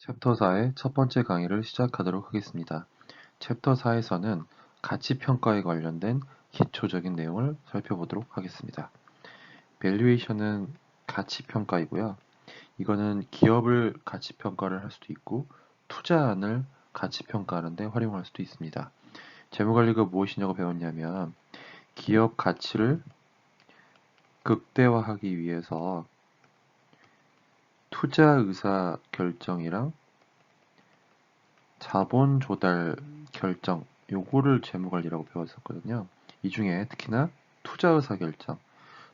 챕터 4의 첫 번째 강의를 시작하도록 하겠습니다. 챕터 4에서는 가치평가에 관련된 기초적인 내용을 살펴보도록 하겠습니다. 밸류에이션은 가치평가이고요. 이거는 기업을 가치평가를 할 수도 있고 투자안을 가치평가하는 데 활용할 수도 있습니다. 재무관리가 무엇이냐고 배웠냐면 기업 가치를 극대화하기 위해서 투자 의사 결정이랑 자본 조달 결정, 요거를 재무관리라고 배웠었거든요. 이 중에 특히나 투자 의사 결정,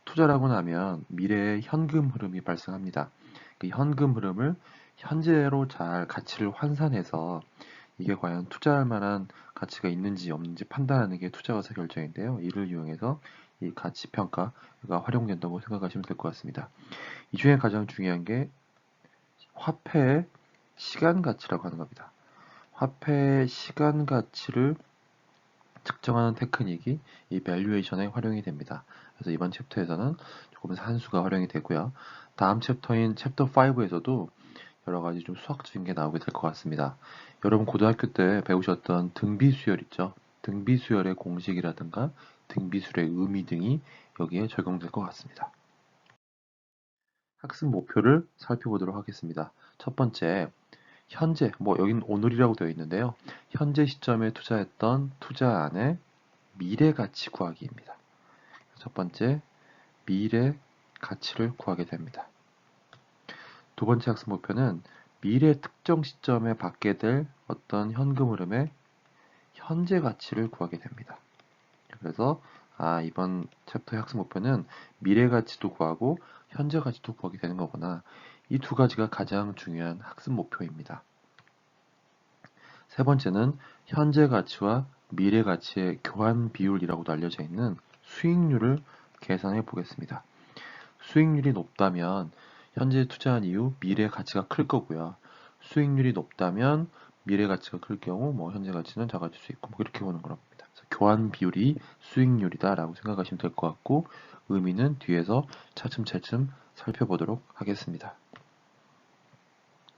투자라고 나면 미래의 현금 흐름이 발생합니다. 그 현금 흐름을 현재로 잘 가치를 환산해서 이게 과연 투자할 만한 가치가 있는지 없는지 판단하는 게 투자 의사 결정인데요. 이를 이용해서 이 가치 평가가 활용된다고 생각하시면 될 것 같습니다. 이 중에 가장 중요한 게 화폐의 시간 가치라고 하는 겁니다. 화폐의 시간 가치를 측정하는 테크닉이 이 밸류에이션에 활용이 됩니다. 그래서 이번 챕터에서는 조금 산수가 활용이 되고요. 다음 챕터인 챕터 5에서도 여러 가지 좀 수학적인 게 나오게 될 것 같습니다. 여러분 고등학교 때 배우셨던 등비수열 있죠? 등비수열의 공식이라든가 등비수열의 의미 등이 여기에 적용될 것 같습니다. 학습 목표를 살펴보도록 하겠습니다. 첫 번째, 현재, 여긴 오늘이라고 되어 있는데요. 현재 시점에 투자했던 투자안의 미래 가치 구하기입니다. 첫 번째, 미래 가치를 구하게 됩니다. 두 번째 학습 목표는 미래 특정 시점에 받게 될 어떤 현금 흐름의 현재 가치를 구하게 됩니다. 그래서 이번 챕터의 학습 목표는 미래 가치도 구하고 현재 가치도 구하게 되는 거구나. 이 두 가지가 가장 중요한 학습 목표입니다. 세 번째는 현재 가치와 미래 가치의 교환 비율이라고도 알려져 있는 수익률을 계산해 보겠습니다. 수익률이 높다면 현재 투자한 이후 미래 가치가 클 거고요. 수익률이 높다면 미래 가치가 클 경우 현재 가치는 작아질 수 있고 이렇게 보는 겁니다. 그래서 교환 비율이 수익률이다라고 생각하시면 될 것 같고 의미는 뒤에서 차츰차츰 살펴보도록 하겠습니다.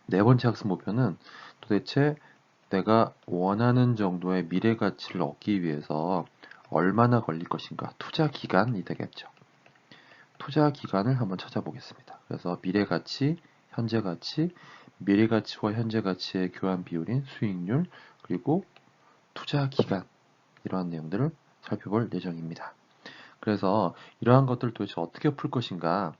네 번째 학습 목표는 도대체 내가 원하는 정도의 미래 가치를 얻기 위해서 얼마나 걸릴 것인가? 투자 기간이 되겠죠. 투자 기간을 한번 찾아보겠습니다. 그래서 미래 가치, 현재 가치, 미래 가치와 현재 가치의 교환 비율인 수익률, 그리고 투자 기간, 이러한 내용들을 살펴볼 예정입니다. 그래서 이러한 것들을 도대체 어떻게 풀 것인가?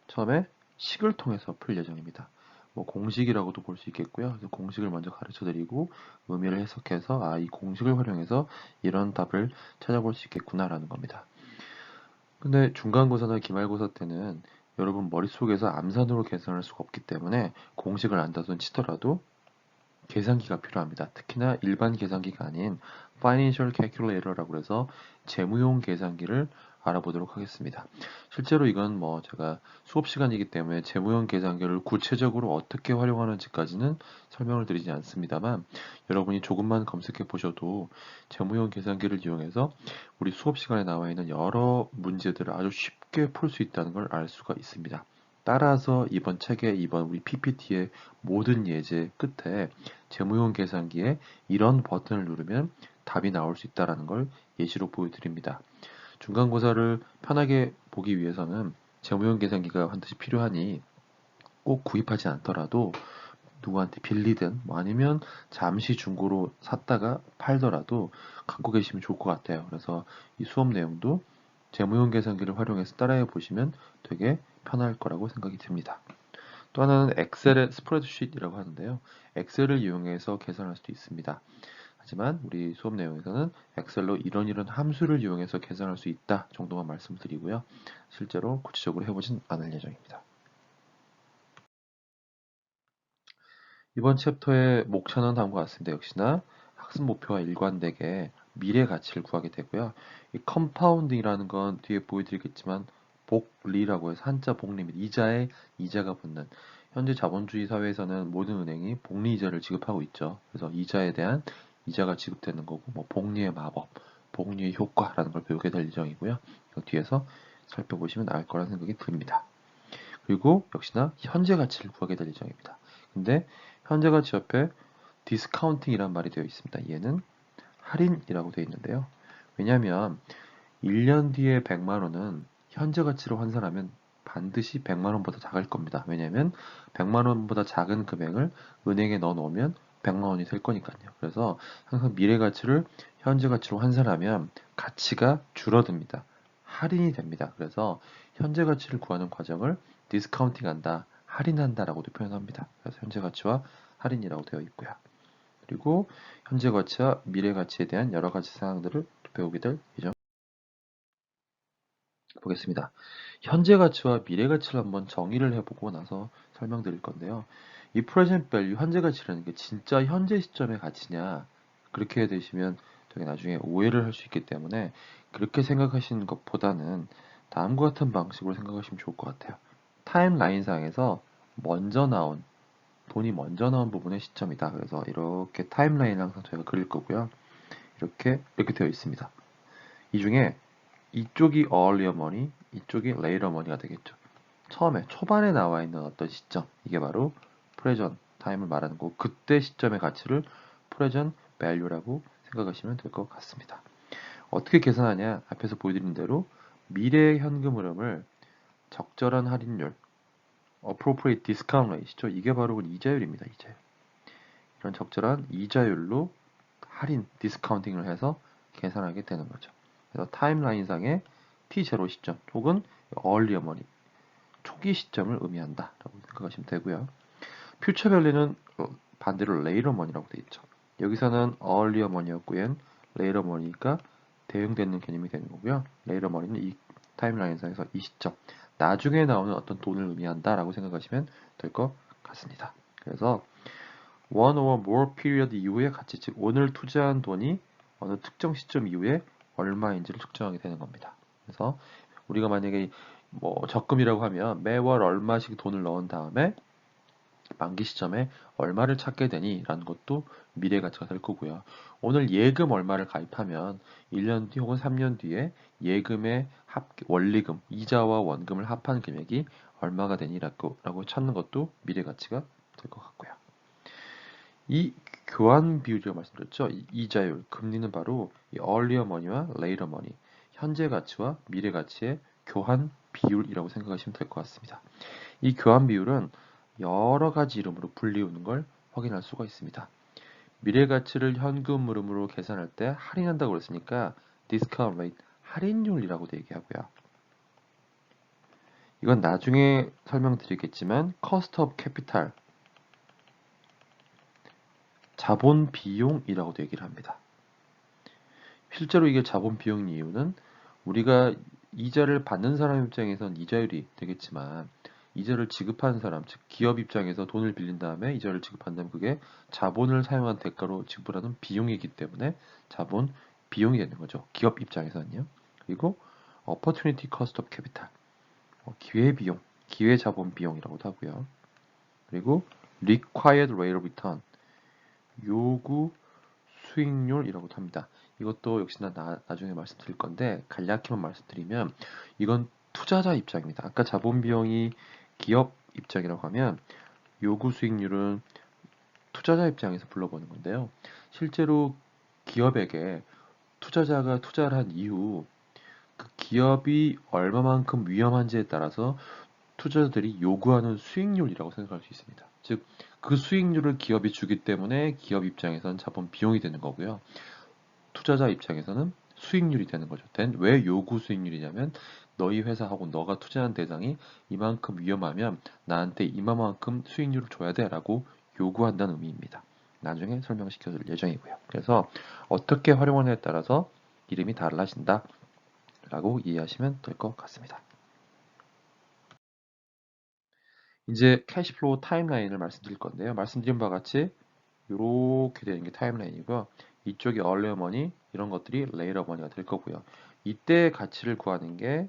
처음에 식을 통해서 풀 예정입니다. 공식이라고도 볼 수 있겠고요. 그래서 공식을 먼저 가르쳐 드리고 의미를 해석해서 이 공식을 활용해서 이런 답을 찾아볼 수 있겠구나라는 겁니다. 근데 중간고사나 기말고사 때는 여러분 머릿속에서 암산으로 계산할 수가 없기 때문에 공식을 안다손 치더라도 계산기가 필요합니다. 특히나 일반 계산기가 아닌 Financial Calculator라고 해서 재무용 계산기를 알아보도록 하겠습니다. 실제로 이건 제가 수업 시간이기 때문에 재무용 계산기를 구체적으로 어떻게 활용하는지까지는 설명을 드리지 않습니다만 여러분이 조금만 검색해 보셔도 재무용 계산기를 이용해서 우리 수업 시간에 나와 있는 여러 문제들을 아주 쉽게 풀 수 있다는 걸 알 수가 있습니다. 따라서 이번 우리 PPT의 모든 예제 끝에 재무용 계산기에 이런 버튼을 누르면 답이 나올 수 있다는 걸 예시로 보여드립니다. 중간고사를 편하게 보기 위해서는 재무용 계산기가 반드시 필요하니 꼭 구입하지 않더라도 누구한테 빌리든 아니면 잠시 중고로 샀다가 팔더라도 갖고 계시면 좋을 것 같아요. 그래서 이 수업 내용도 재무용 계산기를 활용해서 따라해 보시면 되게 편할 거라고 생각이 듭니다. 또 하나는 엑셀의 스프레드शी트이라고 하는데요. 엑셀을 이용해서 계산할 수도 있습니다. 하지만 우리 수업 내용에서는 엑셀로 이런 함수를 이용해서 계산할 수 있다 정도만 말씀드리고요. 실제로 구체적으로 해보진 않을 예정입니다. 이번 챕터의 목차는 다음과 같습니다. 역시나 학습 목표와 일관되게 미래 가치를 구하게 되고요. 이 컴파운딩이라는 건 뒤에 보여드리겠지만 복리라고 해서 한자 복리 및 이자에 이자가 붙는 현재 자본주의 사회에서는 모든 은행이 복리 이자를 지급하고 있죠. 그래서 이자에 대한 이자가 지급되는 거고 복리의 마법, 복리의 효과라는 걸 배우게 될 예정이고요. 뒤에서 살펴보시면 알 거라는 생각이 듭니다. 그리고 역시나 현재 가치를 구하게 될 예정입니다. 근데 현재 가치 옆에 디스카운팅이란 말이 되어 있습니다. 얘는 할인이라고 되어 있는데요. 왜냐하면 1년 뒤에 100만 원은 현재 가치로 환산하면 반드시 100만 원보다 작을 겁니다. 왜냐하면 100만 원보다 작은 금액을 은행에 넣어 놓으면 100만 원이 될 거니까요. 그래서 항상 미래 가치를 현재 가치로 환산하면 가치가 줄어듭니다. 할인이 됩니다. 그래서 현재 가치를 구하는 과정을 디스카운팅한다, 할인한다라고도 표현합니다. 그래서 현재 가치와 할인이라고 되어 있고요. 그리고 현재 가치와 미래 가치에 대한 여러 가지 사항들을 배우게 될 예정. 보겠습니다. 현재 가치와 미래 가치를 한번 정의를 해보고 나서 설명드릴 건데요. 이 present value, 현재 가치라는 게 진짜 현재 시점의 가치냐, 그렇게 되시면 되게 나중에 오해를 할 수 있기 때문에 그렇게 생각하시는 것보다는 다음과 같은 방식으로 생각하시면 좋을 것 같아요. 타임라인상에서 먼저 나온, 돈이 먼저 나온 부분의 시점이다. 그래서 이렇게 타임라인을 항상 저희가 그릴 거고요. 이렇게 되어 있습니다. 이 중에 이쪽이 earlier money, 이쪽이 later money가 되겠죠. 처음에 초반에 나와 있는 어떤 시점, 이게 바로 present time을 말하는 거고, 그때 시점의 가치를 present value라고 생각하시면 될 것 같습니다. 어떻게 계산하냐? 앞에서 보여드린 대로 미래의 현금 흐름을 적절한 할인율, appropriate discount rate이죠. 이게 바로 이자율입니다. 이자율. 이런 적절한 이자율로 할인, 디스카운팅을 해서 계산하게 되는 거죠. 그래서 타임라인상의 T0 시점 혹은 earlier money, 초기 시점을 의미한다라고 생각하시면 되고요. 퓨처 밸류는 반대로 later money라고 되어 있죠. 여기서는 earlier money였고 얘는 later money니까 대응되는 개념이 되는 거고요. later money는 이 타임라인상에서 이 시점, 나중에 나오는 어떤 돈을 의미한다라고 생각하시면 될 것 같습니다. 그래서 one or more period 이후의 가치, 즉 오늘 투자한 돈이 어느 특정 시점 이후에 얼마인지를 측정하게 되는 겁니다. 그래서 우리가 만약에 뭐 적금이라고 하면 매월 얼마씩 돈을 넣은 다음에 만기 시점에 얼마를 찾게 되니? 라는 것도 미래 가치가 될 거고요. 오늘 예금 얼마를 가입하면 1년 뒤 혹은 3년 뒤에 예금의 원리금, 이자와 원금을 합한 금액이 얼마가 되니라고 찾는 것도 미래 가치가 될 것 같고요. 이 교환 비율이라고 말씀드렸죠. 이자율, 금리는 바로 이 earlier money와 later money, 현재 가치와 미래 가치의 교환 비율이라고 생각하시면 될 것 같습니다. 이 교환 비율은 여러 가지 이름으로 불리우는 걸 확인할 수가 있습니다. 미래 가치를 현금 흐름으로 계산할 때 할인한다고 그랬으니까 discount rate, 할인율이라고도 얘기하고요. 이건 나중에 설명드리겠지만 cost of capital, 자본 비용이라고도 얘기를 합니다. 실제로 이게 자본 비용인 이유는 우리가 이자를 받는 사람 입장에선 이자율이 되겠지만 이자를 지급하는 사람, 즉 기업 입장에서 돈을 빌린 다음에 이자를 지급한다면 그게 자본을 사용한 대가로 지불하는 비용이기 때문에 자본 비용이 되는 거죠. 기업 입장에서는요. 그리고 opportunity cost of capital, 기회 비용, 기회 자본 비용이라고도 하고요. 그리고 required rate of return, 요구 수익률이라고도 합니다. 이것도 역시나 나중에 말씀드릴 건데 간략히만 말씀드리면 이건 투자자 입장입니다. 아까 자본 비용이 기업 입장이라고 하면 요구 수익률은 투자자 입장에서 불러보는 건데요. 실제로 기업에게 투자자가 투자를 한 이후 그 기업이 얼마만큼 위험한지에 따라서 투자자들이 요구하는 수익률이라고 생각할 수 있습니다. 즉, 그 수익률을 기업이 주기 때문에 기업 입장에서는 자본 비용이 되는 거고요. 투자자 입장에서는 수익률이 되는 거죠. 왜 요구 수익률이냐면 너희 회사하고 너가 투자한 대상이 이만큼 위험하면 나한테 이만큼 수익률을 줘야 돼 라고 요구한다는 의미입니다. 나중에 설명시켜 드릴 예정이고요. 그래서 어떻게 활용하느냐에 따라서 이름이 달라진다 라고 이해하시면 될 것 같습니다. 이제 캐시플로우 타임라인을 말씀드릴 건데요. 말씀드린 바와 같이 이렇게 되는 게 타임라인이고요. 이쪽이 earlier money, 이런 것들이 later money가 될 거고요. 이때 가치를 구하는 게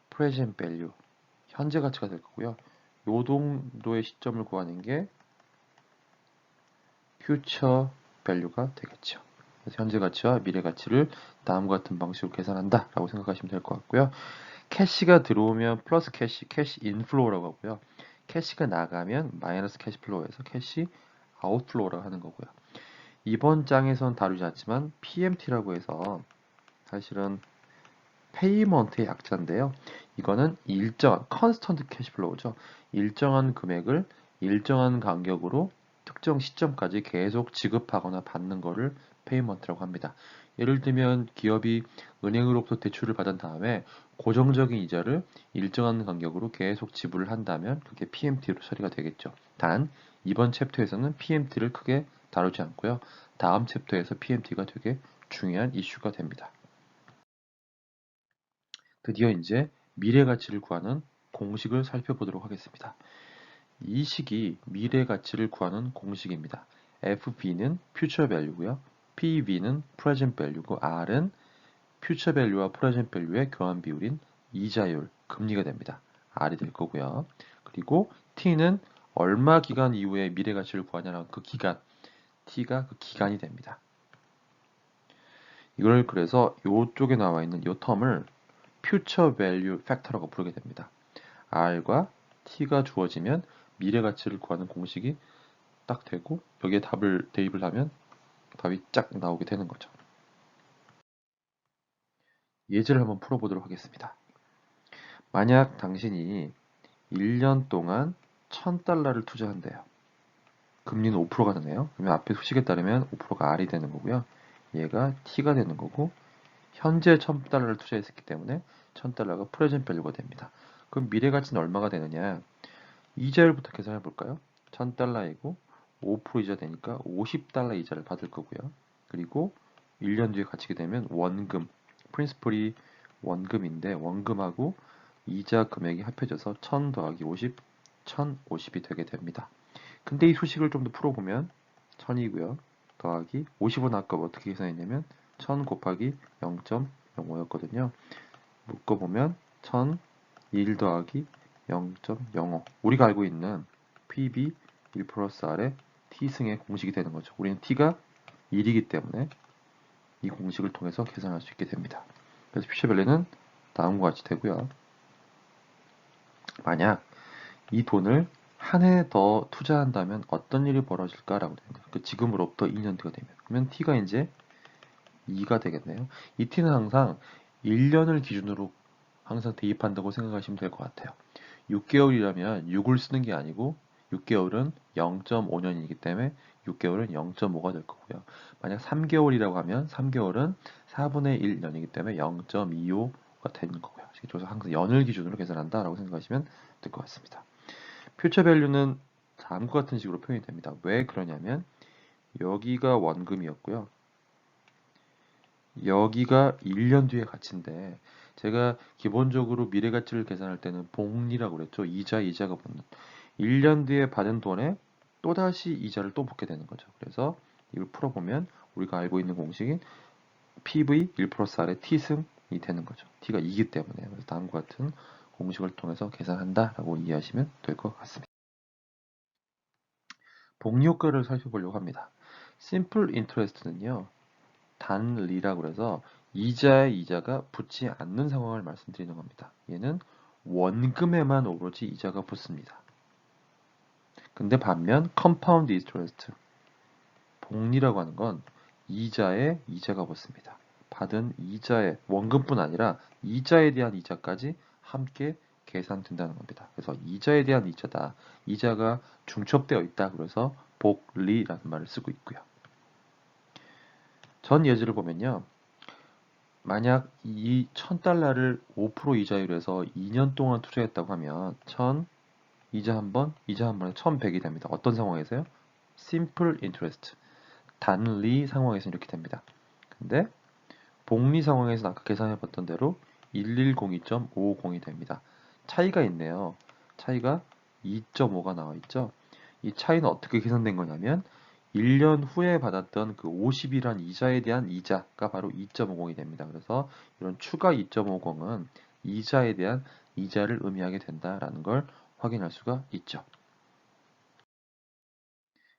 present value, 현재 가치가 될 거고요. 요 정도의 시점을 구하는 게 future value가 되겠죠. 그래서 현재 가치와 미래 가치를 다음과 같은 방식으로 계산한다 라고 생각하시면 될 것 같고요. 캐시가 들어오면 플러스 캐시 인플로우라고 하고요. 캐시가 나가면 마이너스 캐시플로우에서 캐시 아웃플로우라고 하는 거고요. 이번 장에선 다루지 않지만 PMT라고 해서 사실은 페이먼트의 약자인데요. 이거는 일정한 컨스턴트 캐시플로우죠. 일정한 금액을 일정한 간격으로 특정 시점까지 계속 지급하거나 받는 거를 페이먼트라고 합니다. 예를 들면 기업이 은행으로부터 대출을 받은 다음에 고정적인 이자를 일정한 간격으로 계속 지불을 한다면 그게 PMT로 처리가 되겠죠. 단 이번 챕터에서는 PMT를 크게 다루지 않고요. 다음 챕터에서 PMT가 되게 중요한 이슈가 됩니다. 드디어 이제 미래 가치를 구하는 공식을 살펴보도록 하겠습니다. 이 식이 미래 가치를 구하는 공식입니다. FB는 future value고요. PV는 present value고 R은 future value와 present value의 교환 비율인 이자율, 금리가 됩니다. R이 될 거고요. 그리고 T는 얼마 기간 이후에 미래 가치를 구하냐는 그 기간, T가 그 기간이 됩니다. 이걸 그래서 이쪽에 나와 있는 이 텀을 future value factor라고 부르게 됩니다. R과 T가 주어지면 미래 가치를 구하는 공식이 딱 되고 여기에 답을 대입을 하면 답이 쫙 나오게 되는 거죠. 예제를 한번 풀어보도록 하겠습니다. 만약 당신이 1년 동안 1000달러를 투자한대요. 금리는 5%가 되네요. 그러면 앞에 수식에 따르면 5%가 R이 되는 거고요. 얘가 T가 되는 거고 현재 1000달러를 투자했기 때문에 1000달러가 프레젠트 밸류가 됩니다. 그럼 미래 가치는 얼마가 되느냐? 이자율부터 계산해 볼까요? 1000달러이고 5% 이자 되니까 50달러 이자를 받을 거고요. 그리고 1년 뒤에 갇히게 되면 원금, 프린시플이 원금인데 원금하고 이자 금액이 합해져서 1000 더하기 50, 1050이 되게 됩니다. 근데 이 수식을 좀 더 풀어보면 1000이고요. 더하기 50은 아까 어떻게 계산했냐면 1000 곱하기 0.05였거든요. 묶어보면 1001 더하기 0.05 우리가 알고 있는 PB 1 플러스 R의 T승의 공식이 되는 거죠. 우리는 T가 1이기 때문에 이 공식을 통해서 계산할 수 있게 됩니다. 그래서 퓨처 밸류는 다음과 같이 되고요. 만약 이 돈을 한 해 더 투자한다면 어떤 일이 벌어질까라고 됩니다. 그 지금으로부터 2년 뒤가 되면 그러면 T가 이제 2가 되겠네요. 이 T는 항상 1년을 기준으로 항상 대입한다고 생각하시면 될 것 같아요. 6개월이라면 6을 쓰는 게 아니고 6개월은 0.5년이기 때문에 6개월은 0.5가 될 거고요. 만약 3개월이라고 하면 3개월은 4분의 1년이기 때문에 0.25가 되는 거고요. 그래서 항상 연을 기준으로 계산한다라고 생각하시면 될 것 같습니다. 퓨처 밸류는 다음과 같은 식으로 표현이 됩니다. 왜 그러냐면 여기가 원금이었고요. 여기가 1년 뒤의 가치인데 제가 기본적으로 미래 가치를 계산할 때는 복리라고 그랬죠. 이자가 붙는 1년 뒤에 받은 돈에 또다시 이자를 또 붙게 되는 거죠. 그래서 이걸 풀어보면 우리가 알고 있는 공식인 PV 1 플러스 R의 T승이 되는 거죠. T가 2기 때문에 그래서 다음과 같은 공식을 통해서 계산한다라고 이해하시면 될 것 같습니다. 복리 효과를 살펴보려고 합니다. Simple Interest는요. 단리라고 해서 이자에 이자가 붙지 않는 상황을 말씀드리는 겁니다. 얘는 원금에만 오로지 이자가 붙습니다. 근데 반면 compound interest, 복리라고 하는 건 이자에 이자가 붙습니다. 받은 이자에 원금뿐 아니라 이자에 대한 이자까지 함께 계산된다는 겁니다. 그래서 이자에 대한 이자다. 이자가 중첩되어 있다. 그래서 복리라는 말을 쓰고 있고요. 전 예제를 보면요. 만약 이 1000달러를 5% 이자율에서 2년 동안 투자했다고 하면 1000 이자 한 번에 1100이 됩니다. 어떤 상황에서요? simple interest, 단리 상황에서 이렇게 됩니다. 근데 복리 상황에서 아까 계산해 봤던 대로 1102.550이 됩니다. 차이가 있네요. 차이가 2.5가 나와 있죠. 이 차이는 어떻게 계산된 거냐면 1년 후에 받았던 그 50이란 이자에 대한 이자가 바로 2.50이 됩니다. 그래서 이런 추가 2.50은 이자에 대한 이자를 의미하게 된다라는 걸 확인할 수가 있죠.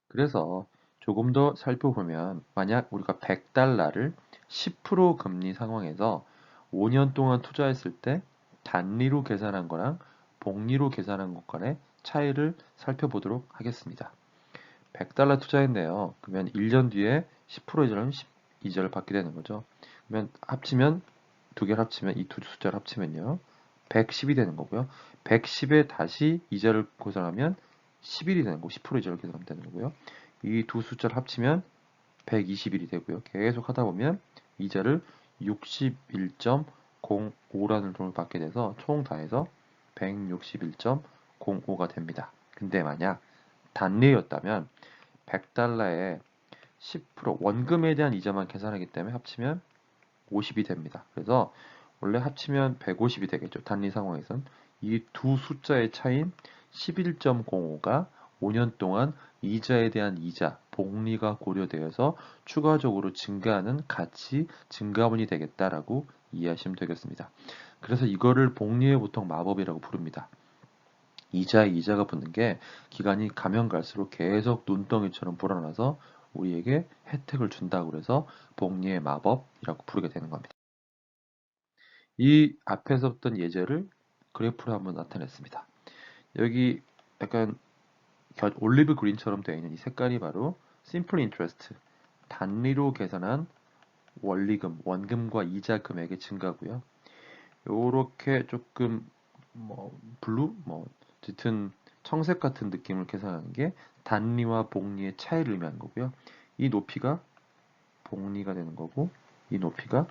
그래서 조금 더 살펴보면 만약 우리가 100달러를 10% 금리 상황에서 5년 동안 투자했을 때 단리로 계산한 거랑 복리로 계산한 것 간의 차이를 살펴보도록 하겠습니다. $100 투자했네요. 그러면 1년 뒤에 10% 이자를 받게 되는 거죠. 그러면 합치면 두 개를 합치면 이 두 숫자를 합치면요. 110이 되는 거고요. 110에 다시 이자를 계산하면 11이 되는 거고 10% 이자를 계산하면 되는 거고요. 이 두 숫자를 합치면 121이 되고요. 계속 하다 보면 이자를 61.05라는 돈을 받게 돼서 총 다 해서 161.05가 됩니다. 근데 만약 단리였다면 $100에 10% 원금에 대한 이자만 계산하기 때문에 합치면 50이 됩니다. 그래서 원래 합치면 150이 되겠죠. 단리 상황에선 이 두 숫자의 차이인 11.05가 5년 동안 이자에 대한 이자, 복리가 고려되어서 추가적으로 증가하는 가치 증가분이 되겠다라고 이해하시면 되겠습니다. 그래서 이거를 복리의 보통 마법이라고 부릅니다. 이자에 이자가 붙는 게 기간이 가면 갈수록 계속 눈덩이처럼 불어나서 우리에게 혜택을 준다고 그래서 복리의 마법이라고 부르게 되는 겁니다. 이 앞에서 봤던 예제를 그래프로 한번 나타냈습니다. 여기 약간 올리브 그린처럼 되어 있는 이 색깔이 바로 simple interest, 단리로 계산한 원리금, 원금과 이자 금액의 증가고요. 요렇게 조금 블루, 어쨌든 청색 같은 느낌을 계산하는 게 단리와 복리의 차이를 의미하는 거고요. 이 높이가 복리가 되는 거고 이 높이가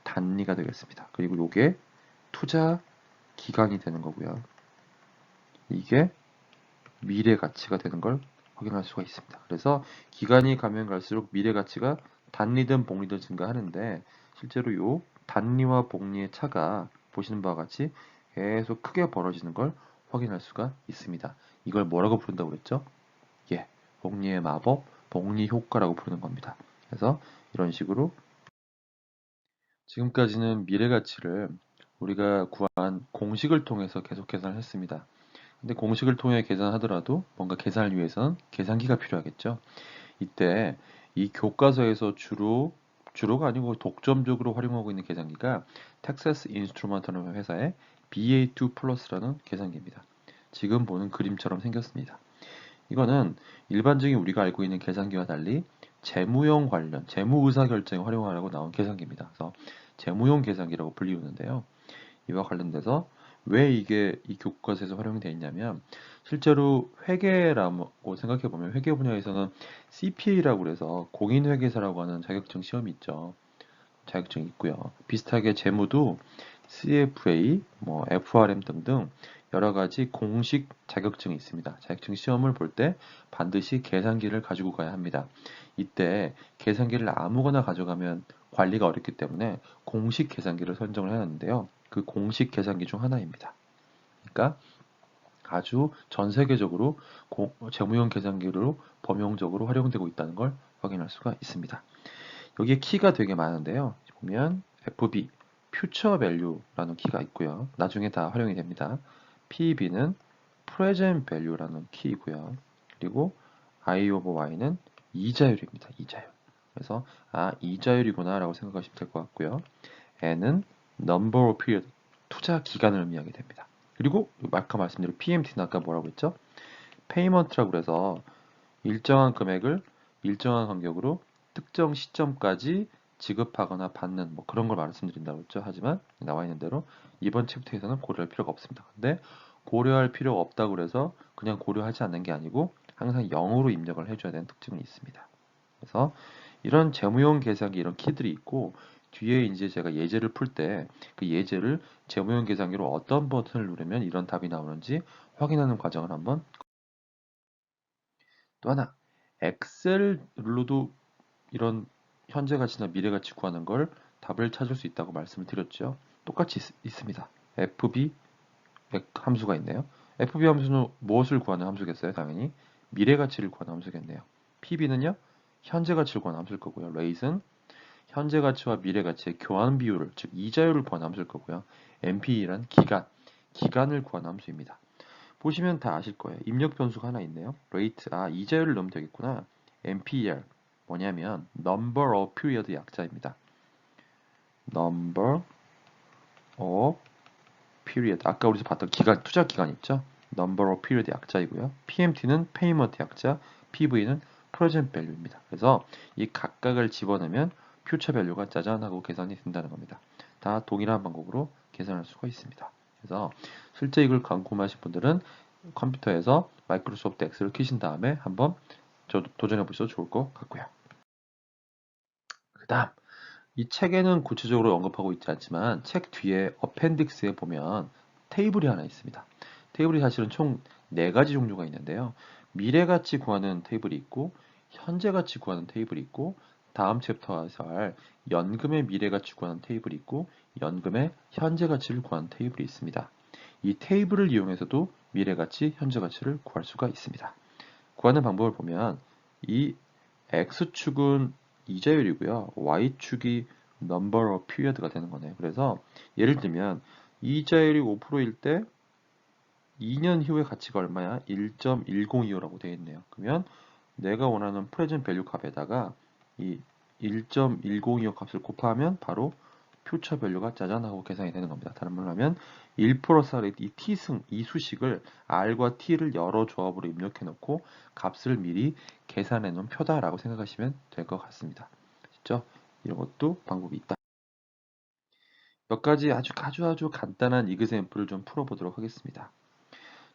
단리가 되겠습니다. 그리고 요게 투자 기간이 되는 거고요. 이게 미래 가치가 되는 걸 확인할 수가 있습니다. 그래서 기간이 가면 갈수록 미래 가치가 단리든 복리든 증가하는데 실제로 요 단리와 복리의 차가 보시는 바와 같이 계속 크게 벌어지는 걸 확인할 수가 있습니다. 이걸 뭐라고 부른다고 그랬죠? 예, 복리의 마법, 복리 효과라고 부르는 겁니다. 그래서 이런 식으로 지금까지는 미래 가치를 우리가 구한 공식을 통해서 계속 계산을 했습니다. 근데 공식을 통해 계산하더라도 뭔가 계산을 위해서는 계산기가 필요하겠죠. 이때 이 교과서에서 주로가 아니고 독점적으로 활용하고 있는 계산기가 텍사스 인스트루먼트라는 회사의 BA2 플러스라는 계산기입니다. 지금 보는 그림처럼 생겼습니다. 이거는 일반적인 우리가 알고 있는 계산기와 달리 재무용 관련, 재무 의사결정에 활용하라고 나온 계산기입니다. 그래서 재무용 계산기라고 불리우는데요. 이와 관련돼서 왜 이게 이 교과서에서 활용이 되어 있냐면 실제로 회계라고 생각해 보면 회계 분야에서는 CPA라고 그래서 공인회계사라고 하는 자격증 시험이 있죠. 자격증이 있고요. 비슷하게 재무도 CFA, FRM 등등 여러 가지 공식 자격증이 있습니다. 자격증 시험을 볼 때 반드시 계산기를 가지고 가야 합니다. 이때 계산기를 아무거나 가져가면 관리가 어렵기 때문에 공식 계산기를 선정을 해야 하는데요. 그 공식 계산기 중 하나입니다. 그러니까 아주 전 세계적으로 재무용 계산기로 범용적으로 활용되고 있다는 걸 확인할 수가 있습니다. 여기에 키가 되게 많은데요. 보면 FB, Future Value라는 키가 있고요. 나중에 다 활용이 됩니다. PEB는 Present Value라는 키이고요. 그리고 I over Y는 이자율입니다. 이자율. 그래서 이자율이구나 라고 생각하시면 될 것 같고요. N은 Number of Period, 투자 기간을 의미하게 됩니다. 그리고 아까 말씀드린 PMT는 아까 뭐라고 했죠? Payment라고 그래서 일정한 금액을 일정한 간격으로 특정 시점까지 지급하거나 받는 그런 걸 말씀드린다고 했죠. 하지만 나와 있는 대로 이번 챕터에서는 고려할 필요가 없습니다. 근데 고려할 필요가 없다고 해서 그냥 고려하지 않는 게 아니고 항상 0으로 입력을 해줘야 되는 특징이 있습니다. 그래서 이런 재무용 계산기 이런 키들이 있고 뒤에 이제 제가 예제를 풀 때 그 예제를 재무용 계산기로 어떤 버튼을 누르면 이런 답이 나오는지 확인하는 과정을 한번 또 하나 엑셀로도 이런 현재 가치나 미래 가치 구하는 걸 답을 찾을 수 있다고 말씀을 드렸죠. 똑같이 있습니다. FB 함수가 있네요. FB 함수는 무엇을 구하는 함수겠어요? 당연히 미래 가치를 구하는 함수겠네요. PB는요? 현재 가치를 구하는 함수일 거고요. rate은 현재 가치와 미래 가치의 교환 비율을, 즉 이자율을 구하는 함수일 거고요. NPE란 기간을 구하는 함수입니다. 보시면 다 아실 거예요. 입력 변수가 하나 있네요. rate, 이자율을 넣으면 되겠구나. NPR, 뭐냐면 number of period 약자입니다. number of period. 아까 우리가 봤던 기간, 투자 기간 있죠? number of period 약자이고요. PMT는 payment 약자, PV는 present value입니다. 그래서 이 각각을 집어넣으면 future value가 짜잔 하고 계산이 된다는 겁니다. 다 동일한 방법으로 계산할 수가 있습니다. 그래서 실제 이걸 궁금하신 분들은 컴퓨터에서 마이크로소프트 엑셀을 키신 다음에 한번 도전해 보셔도 좋을 것 같고요. 그 다음 이 책에는 구체적으로 언급하고 있지 않지만 책 뒤에 어펜딕스에 보면 테이블이 하나 있습니다. 테이블이 사실은 총 4가지 종류가 있는데요. 미래가치 구하는 테이블이 있고 현재가치 구하는 테이블이 있고 다음 챕터에서 할 연금의 미래가치 구하는 테이블이 있고 연금의 현재가치를 구하는 테이블이 있습니다. 이 테이블을 이용해서도 미래가치, 현재가치를 구할 수가 있습니다. 구하는 방법을 보면 이 X축은 이자율이고요. Y축이 number of period가 되는 거네요. 그래서 예를 들면 이자율이 5%일 때 2년 후의 가치가 얼마야? 1.102라고 되어 있네요. 그러면 내가 원하는 present value 값에다가 이 1.102 값을 곱하면 바로 future value가 짜잔 하고 계산이 되는 겁니다. 다른 말로 하면 1 플러스 R의 이 t승, 이 수식을 R과 T를 여러 조합으로 입력해 놓고 값을 미리 계산해 놓은 표다라고 생각하시면 될 것 같습니다. 진짜 이런 것도 방법이 있다. 몇 가지 아주 간단한 이그샘플을 좀 풀어보도록 하겠습니다.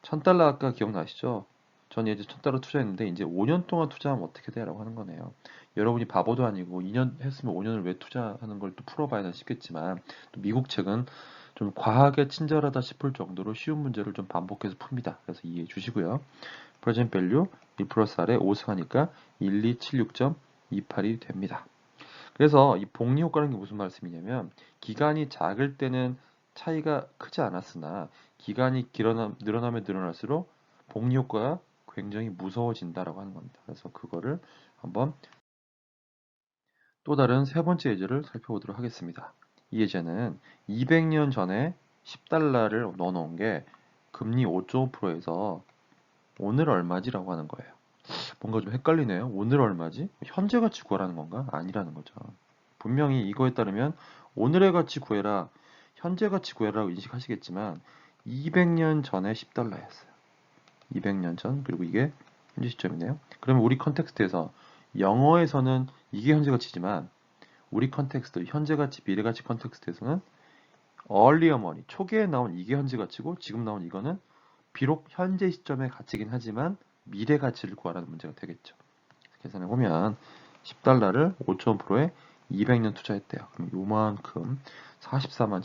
1000달러 아까 기억나시죠? 전 예전에 1000달러 투자했는데 이제 5년 동안 투자하면 어떻게 돼? 라고 하는 거네요. 여러분이 바보도 아니고 2년 했으면 5년을 왜 투자하는 걸 또 풀어봐야 싶겠지만 또 미국 책은 좀 과하게 친절하다 싶을 정도로 쉬운 문제를 좀 반복해서 풉니다. 그래서 이해해 주시고요. present value 1 플러스 R에 5승하니까 1276.28이 됩니다. 그래서 이 복리 효과라는 게 무슨 말씀이냐면 기간이 작을 때는 차이가 크지 않았으나 기간이 늘어나면 늘어날수록 복리 효과가 굉장히 무서워진다라고 하는 겁니다. 그래서 그거를 한번 또 다른 세 번째 예제를 살펴보도록 하겠습니다. 이 예제는 200년 전에 10달러를 넣어놓은 게 금리 5.5%에서 오늘 얼마지라고 하는 거예요. 뭔가 좀 헷갈리네요. 오늘 얼마지? 현재 가치 구하라는 건가? 아니라는 거죠. 분명히 이거에 따르면 오늘의 가치 구해라, 현재 가치 구해라고 인식하시겠지만 200년 전에 10달러였어요. 200년 전, 그리고 이게 현재 시점이네요. 그러면 우리 컨텍스트에서 영어에서는 이게 현재 가치지만 우리 컨텍스트, 현재 가치, 미래 가치 컨텍스트에서는 earlier money, 초기에 나온 이게 현재 가치고 지금 나온 이거는 비록 현재 시점의 가치긴 하지만 미래 가치를 구하라는 문제가 되겠죠. 계산해 보면 10달러를 5.0%에 200년 투자했대요. 그럼 요만큼 44만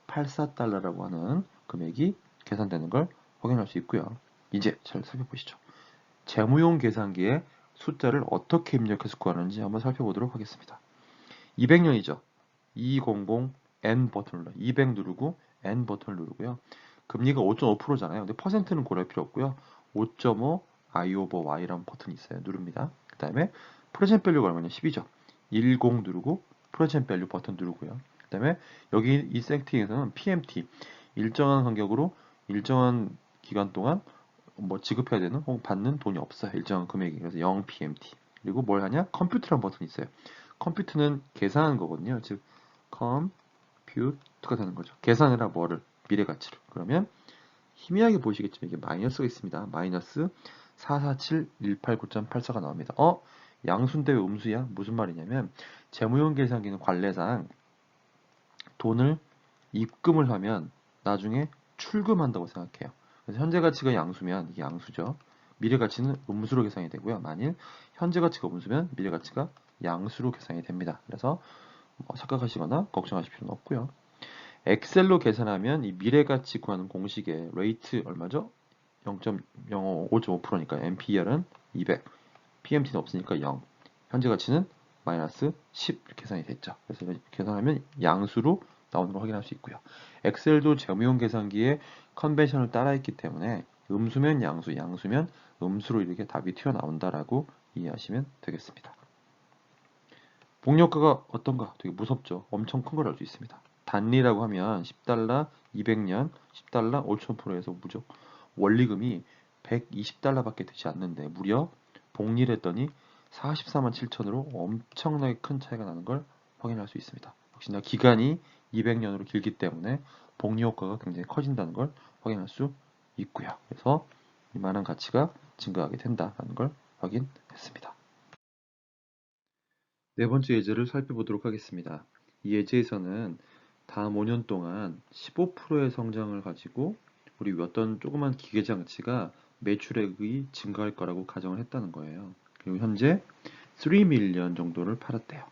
7,189.84달러라고 하는 금액이 계산되는 걸 확인할 수 있고요. 이제 잘 살펴보시죠. 재무용 계산기에 숫자를 어떻게 입력해서 구하는지 한번 살펴보도록 하겠습니다. 200년이죠. 200 N 버튼 눌러 200 누르고 N 버튼을 누르고요. 금리가 5.5%잖아요. 근데 퍼센트는 고려할 필요 없고요. 5.5 I over Y라는 버튼이 있어요. 누릅니다. 그 다음에 프레젠트 밸류가 얼마냐? 10이죠. 10 누르고 프레젠트 밸류 버튼 누르고요. 그 다음에 여기 이 세팅에서는 PMT 일정한 간격으로 일정한 기간 동안 뭐 지급해야 되는 혹은 받는 돈이 없어요. 일정한 금액이. 그래서 0 PMT. 그리고 뭘 하냐? 컴퓨터라는 버튼이 있어요. 컴퓨터는 계산하는 거거든요. 즉 컴퓨트가 되는 거죠. 계산해라 뭐를? 미래 가치를. 그러면 희미하게 보시겠지만 이게 마이너스가 있습니다. 마이너스 447189.84가 나옵니다. 양수인데 왜 음수야? 무슨 말이냐면 재무용 계산기는 관례상 돈을 입금을 하면 나중에 출금한다고 생각해요. 그래서 현재 가치가 양수면 이게 양수죠. 미래 가치는 음수로 계산이 되고요. 만일 현재 가치가 음수면 미래 가치가 양수로 계산이 됩니다. 그래서 착각하시거나 걱정하실 필요는 없고요. 엑셀로 계산하면 이 미래 가치 구하는 공식의 레이트 얼마죠? 0.05, 5.5%니까 MPR은 200, PMT는 없으니까 0, 현재 가치는 마이너스 10 이렇게 계산이 됐죠. 그래서 이렇게 계산하면 양수로 나오는 걸 확인할 수 있고요. 엑셀도 재무용 계산기에 컨벤션을 따라했기 때문에 음수면 양수, 양수면 음수로 이렇게 답이 튀어나온다라고 이해하시면 되겠습니다. 복리효과가 어떤가? 되게 무섭죠. 엄청 큰 걸 알 수 있습니다. 단리라고 하면 10달러, 200년, 10달러, 5,000%에서 무조 원리금이 120달러밖에 되지 않는데 무려 복리를 했더니 44만 7천으로 엄청나게 큰 차이가 나는 걸 확인할 수 있습니다. 역시나 기간이 200년으로 길기 때문에 복리 효과가 굉장히 커진다는 걸 확인할 수 있고요. 그래서 이만한 가치가 증가하게 된다는 걸 확인했습니다. 네 번째 예제를 살펴보도록 하겠습니다. 이 예제에서는 다음 5년 동안 15%의 성장을 가지고 우리 어떤 조그만 기계 장치가 매출액이 증가할 거라고 가정을 했다는 거예요. 그리고 현재 3 밀리언 정도를 팔았대요.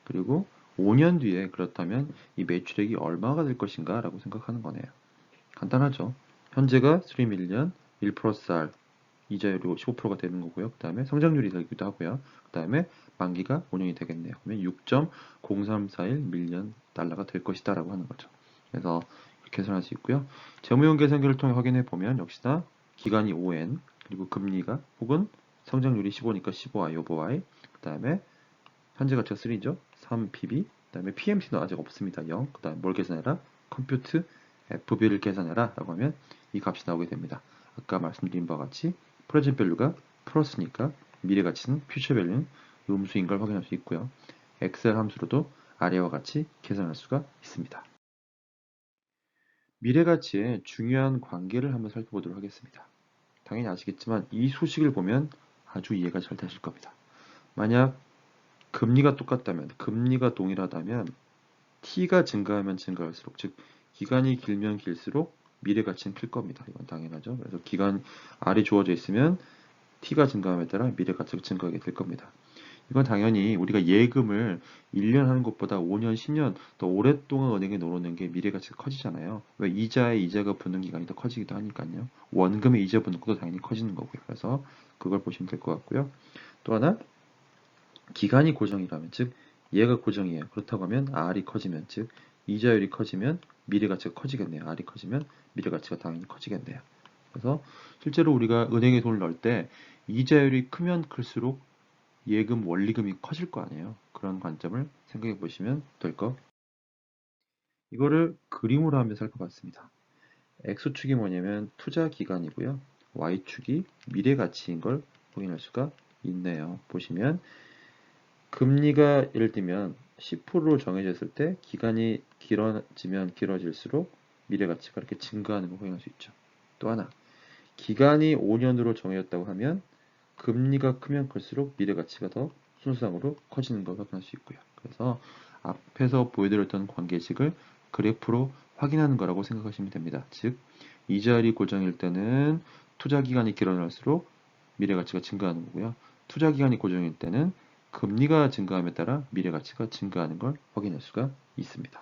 그리고 5년 뒤에 그렇다면 이 매출액이 얼마가 될 것인가 라고 생각하는 거네요. 간단하죠. 현재가 3 밀리언, 1 플러스 R, 이자율이 15%가 되는 거고요. 그 다음에 성장률이 되기도 하고요. 그 다음에 만기가 5년이 되겠네요. 그러면 6.0341 밀리언 달러가 될 것이다 라고 하는 거죠. 그래서 이렇게 계산할 수 있고요. 재무용 계산기를 통해 확인해 보면 역시나 기간이 5N, 그리고 금리가 혹은 성장률이 15니까 15i, over y, 그 다음에 현재 가치가 3죠. 3pb, 그 다음에 PMC는 아직 없습니다. 0, 그 다음에 뭘 계산해라? 컴퓨트 FB를 계산해라 라고 하면 이 값이 나오게 됩니다. 아까 말씀드린 바와 같이 프레젠트 밸류가 플러스니까 미래 가치는 퓨처 밸류는 음수인 걸 확인할 수 있고요. 엑셀 함수로도 아래와 같이 계산할 수가 있습니다. 미래 가치의 중요한 관계를 한번 살펴보도록 하겠습니다. 당연히 아시겠지만 이 소식을 보면 아주 이해가 잘 되실 겁니다. 만약 금리가 똑같다면, 금리가 동일하다면 t가 증가하면 증가할수록, 즉 기간이 길면 길수록 미래 가치는 클 겁니다. 이건 당연하죠. 그래서 기간 R이 주어져 있으면 t가 증가함에 따라 미래 가치가 증가하게 될 겁니다. 이건 당연히 우리가 예금을 1년 하는 것보다 5년, 10년 더 오랫동안 은행에 넣어놓는 게 미래 가치가 커지잖아요. 왜? 이자에 이자가 붙는 기간이 더 커지기도 하니까요. 원금에 이자 붙는 것도 당연히 커지는 거고요. 그래서 그걸 보시면 될 것 같고요. 또 하나, 기간이 고정이라면, 즉 얘가 고정이에요. 그렇다고 하면 R이 커지면, 즉 이자율이 커지면 미래 가치가 커지겠네요. R이 커지면 미래 가치가 당연히 커지겠네요. 그래서 실제로 우리가 은행에 돈을 넣을 때 이자율이 크면 클수록 예금 원리금이 커질 거 아니에요. 그런 관점을 생각해 보시면 될 것. 이거를 그림으로 한번 살펴봤습니다. X축이 뭐냐면 투자 기간이고요. Y축이 미래 가치인 걸 확인할 수가 있네요. 보시면 금리가 예를 들면 10%로 정해졌을 때 기간이 길어지면 길어질수록 미래 가치가 이렇게 증가하는 걸 확인할 수 있죠. 또 하나, 기간이 5년으로 정해졌다고 하면 금리가 크면 클수록 미래 가치가 더 순수상으로 커지는 걸 확인할 수 있고요. 그래서 앞에서 보여드렸던 관계식을 그래프로 확인하는 거라고 생각하시면 됩니다. 즉, 이자율이 고정일 때는 투자 기간이 길어질수록 미래 가치가 증가하는 거고요. 투자 기간이 고정일 때는 금리가 증가함에 따라 미래 가치가 증가하는 걸 확인할 수가 있습니다.